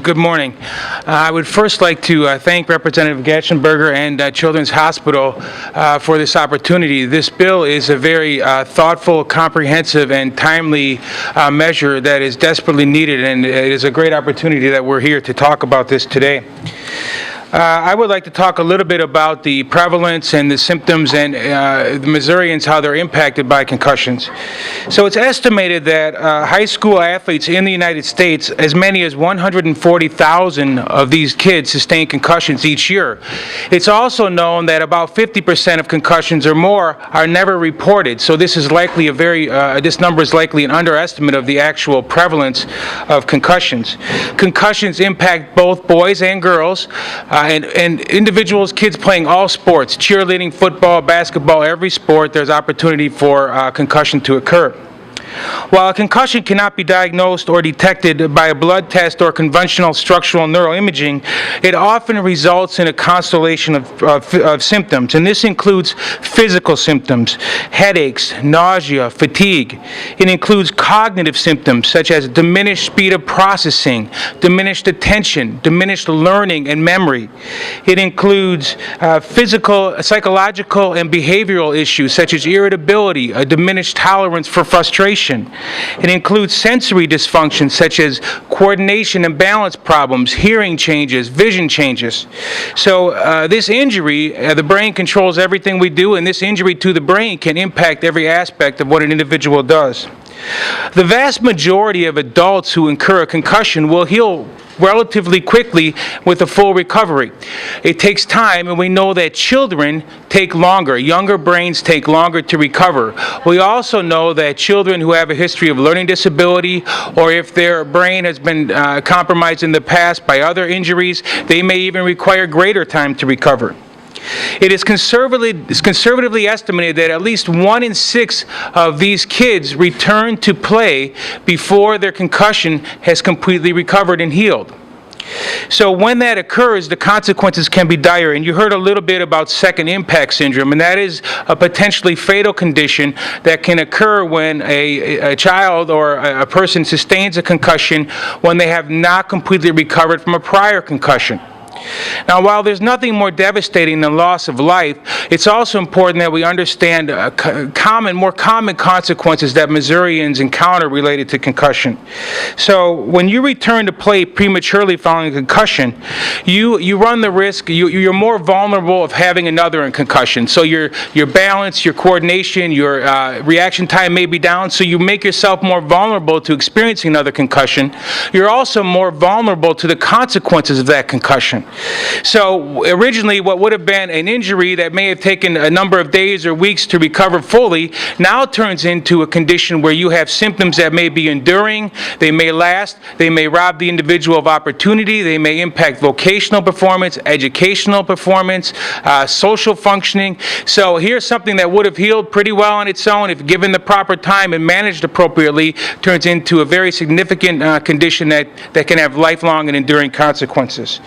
Good morning. I would first like to thank Representative Gatchenberger and Children's Hospital for this opportunity. This bill is a very thoughtful, comprehensive, and timely measure that is desperately needed, and it is a great opportunity that we're here to talk about this today. I would like to talk a little bit about the prevalence and the symptoms and the Missourians, how they're impacted by concussions. So it's estimated that high school athletes in the United States, as many as 140,000 of these kids sustain concussions each year. It's also known that about 50% of concussions or more are never reported. So this is likely this number is likely an underestimate of the actual prevalence of concussions. Concussions impact both boys and girls. And individuals, kids playing all sports, cheerleading, football, basketball, every sport, there's opportunity for concussion to occur. While a concussion cannot be diagnosed or detected by a blood test or conventional structural neuroimaging, it often results in a constellation of symptoms, and this includes physical symptoms, headaches, nausea, fatigue. It includes cognitive symptoms such as diminished speed of processing, diminished attention, diminished learning and memory. It includes physical, psychological, and behavioral issues such as irritability, a diminished tolerance for frustration. It includes sensory dysfunction such as coordination and balance problems, hearing changes, vision changes. So this injury, the brain controls everything we do, and this injury to the brain can impact every aspect of what an individual does. The vast majority of adults who incur a concussion will heal relatively quickly with a full recovery. It takes time, and we know that children take longer. Younger brains take longer to recover. We also know that children who have a history of learning disability, or if their brain has been compromised in the past by other injuries, they may even require greater time to recover. It is conservatively estimated that at least 1 in 6 of these kids return to play before their concussion has completely recovered and healed. So when that occurs, the consequences can be dire. And you heard a little bit about second impact syndrome, and that is a potentially fatal condition that can occur when a child or a person sustains a concussion when they have not completely recovered from a prior concussion. Now, while there's nothing more devastating than loss of life, it's also important that we understand more common consequences that Missourians encounter related to concussion. So, when you return to play prematurely following a concussion, you run the risk, you're more vulnerable of having another concussion. So your balance, your coordination, your reaction time may be down, so you make yourself more vulnerable to experiencing another concussion. You're also more vulnerable to the consequences of that concussion. So originally what would have been an injury that may have taken a number of days or weeks to recover fully now turns into a condition where you have symptoms that may be enduring, they may last, they may rob the individual of opportunity, they may impact vocational performance, educational performance, social functioning. So here's something that would have healed pretty well on its own if given the proper time and managed appropriately, turns into a very significant condition that can have lifelong and enduring consequences.